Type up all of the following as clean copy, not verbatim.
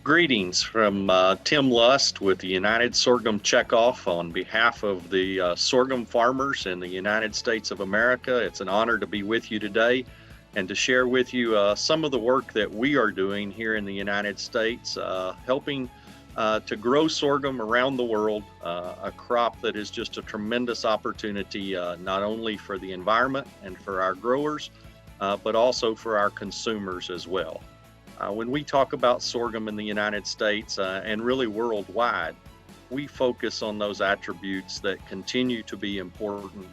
Greetings from Tim Lust with the United Sorghum Checkoff on behalf of the sorghum farmers in the United States of America. It's an honor to be with you today and to share with you some of the work that we are doing here in the United States, helping to grow sorghum around the world, a crop that is just a tremendous opportunity, not only for the environment and for our growers, but also for our consumers as well. When we talk about sorghum in the United States and really worldwide, we focus on those attributes that continue to be important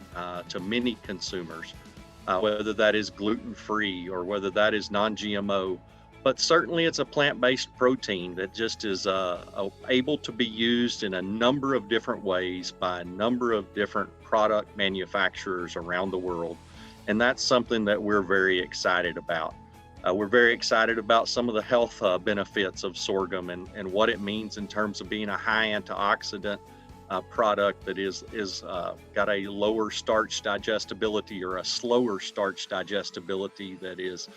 to many consumers, whether that is gluten-free or whether that is non-GMO. But certainly it's a plant-based protein that just is able to be used in a number of different ways by a number of different product manufacturers around the world. And that's something that we're very excited about. We're very excited about some of the health benefits of sorghum and what it means in terms of being a high antioxidant product that is got a lower starch digestibility or a slower starch digestibility that is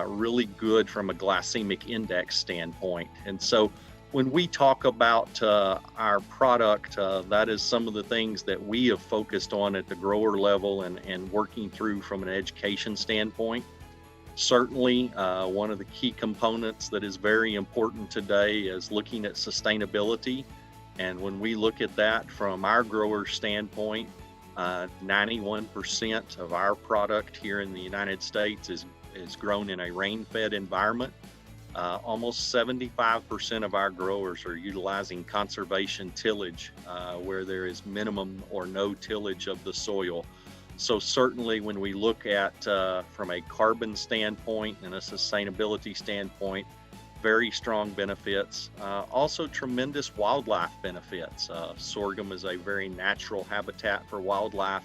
really good from a glycemic index standpoint. And so when we talk about our product, that is some of the things that we have focused on at the grower level and working through from an education standpoint. Certainly, one of the key components that is very important today is looking at sustainability. And when we look at that from our grower standpoint, 91% of our product here in the United States is grown in a rain-fed environment. Almost 75% of our growers are utilizing conservation tillage, where there is minimum or no tillage of the soil. So certainly when we look at from a carbon standpoint and a sustainability standpoint, very strong benefits. Also tremendous wildlife benefits. Sorghum is a very natural habitat for wildlife,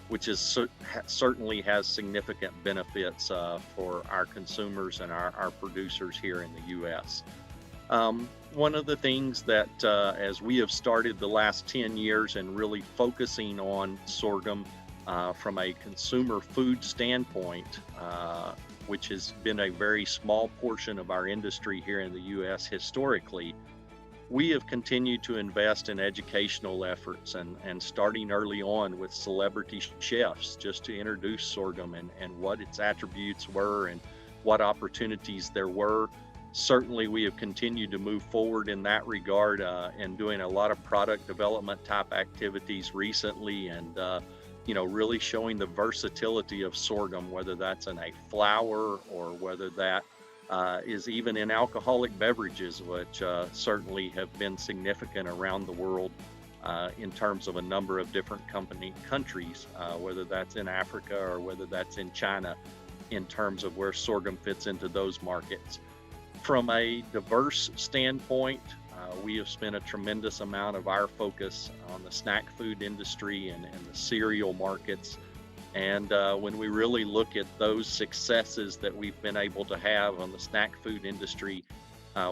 which is certainly has significant benefits for our consumers and our producers here in the U.S. One of the things that as we have started the last 10 years and really focusing on sorghum from a consumer food standpoint, which has been a very small portion of our industry here in the U.S. historically, we have continued to invest in educational efforts and starting early on with celebrity chefs just to introduce sorghum and what its attributes were and what opportunities there were. Certainly, we have continued to move forward in that regard and doing a lot of product development type activities recently and really showing the versatility of sorghum, whether that's in a flour or whether that is even in alcoholic beverages, which certainly have been significant around the world in terms of a number of different countries, whether that's in Africa or whether that's in China, in terms of where sorghum fits into those markets. From a diverse standpoint, we have spent a tremendous amount of our focus on the snack food industry and the cereal markets. And when we really look at those successes that we've been able to have on the snack food industry,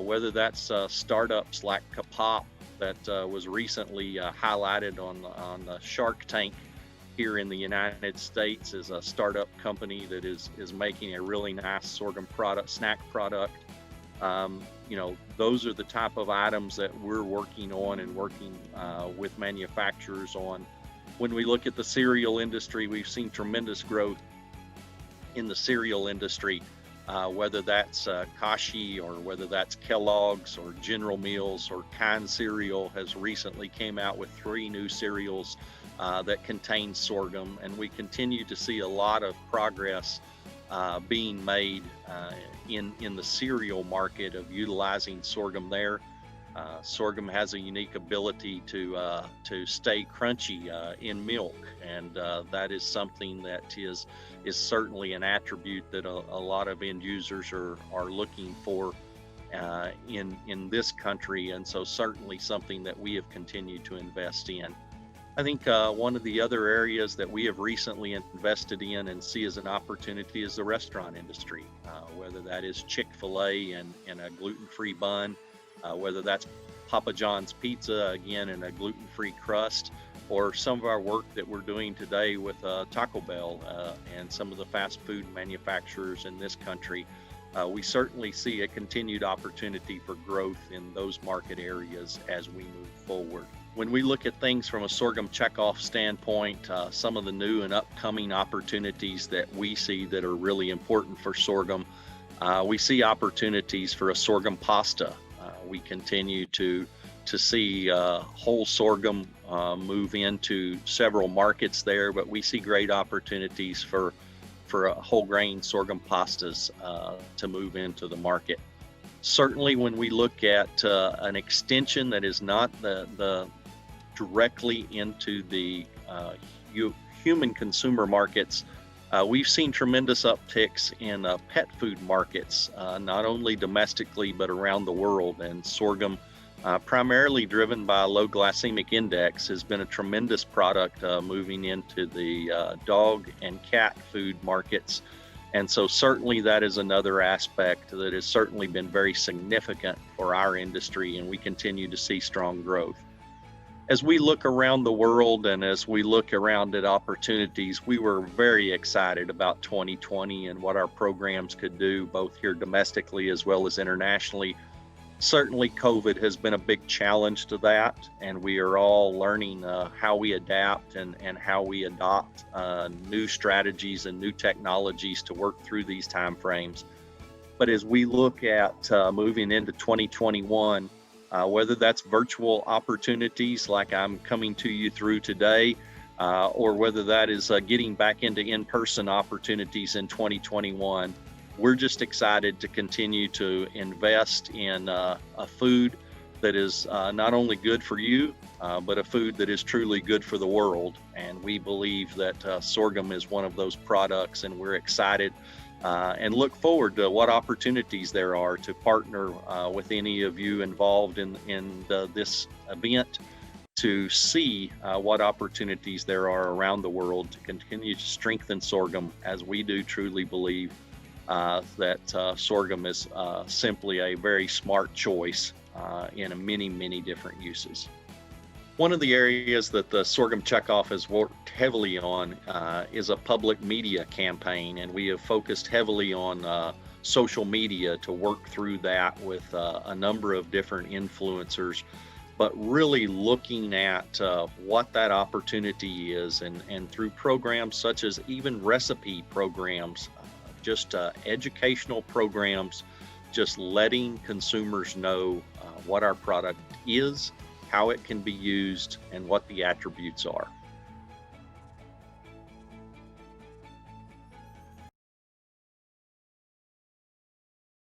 whether that's startups like Kapop that was recently highlighted on the Shark Tank here in the United States, is a startup company that is making a really nice sorghum snack product. Those are the type of items that we're working on and working with manufacturers on. When we look at the cereal industry, we've seen tremendous growth in the cereal industry, whether that's Kashi or whether that's Kellogg's or General Mills or Kind Cereal has recently came out with 3 new cereals that contain sorghum, and we continue to see a lot of progress being made in the cereal market of utilizing sorghum there. Sorghum has a unique ability to stay crunchy in milk, and that is something that is certainly an attribute that a lot of end users are looking for in this country, and so certainly something that we have continued to invest in. I think one of the other areas that we have recently invested in and see as an opportunity is the restaurant industry, whether that is Chick-fil-A and a gluten-free bun, whether that's Papa John's Pizza, again, in a gluten-free crust, or some of our work that we're doing today with Taco Bell and some of the fast food manufacturers in this country. we certainly see a continued opportunity for growth in those market areas as we move forward. When we look at things from a sorghum checkoff standpoint, some of the new and upcoming opportunities that we see that are really important for sorghum, we see opportunities for a sorghum pasta. We continue to see whole sorghum move into several markets there, but we see great opportunities for whole grain sorghum pastas to move into the market. Certainly, when we look at an extension that is not the directly into the human consumer markets, we've seen tremendous upticks in pet food markets, not only domestically but around the world. And sorghum, primarily driven by a low glycemic index, has been a tremendous product moving into the dog and cat food markets. And so certainly that is another aspect that has certainly been very significant for our industry, and we continue to see strong growth. As we look around the world and as we look around at opportunities, we were very excited about 2020 and what our programs could do, both here domestically as well as internationally. Certainly, COVID has been a big challenge to that, and we are all learning how we adapt and how we adopt new strategies and new technologies to work through these timeframes. But as we look at moving into 2021, whether that's virtual opportunities like I'm coming to you through today, or whether that is getting back into in-person opportunities in 2021, we're just excited to continue to invest in a food that is not only good for you, but a food that is truly good for the world. And we believe that sorghum is one of those products, and we're excited and look forward to what opportunities there are to partner with any of you involved in this event to see what opportunities there are around the world to continue to strengthen sorghum, as we do truly believe that sorghum is simply a very smart choice in many, many different uses. One of the areas that the Sorghum Checkoff has worked heavily on is a public media campaign, and we have focused heavily on social media to work through that with a number of different influencers, but really looking at what that opportunity is, and through programs such as even recipe programs, just educational programs, just letting consumers know what our product is, how it can be used, and what the attributes are.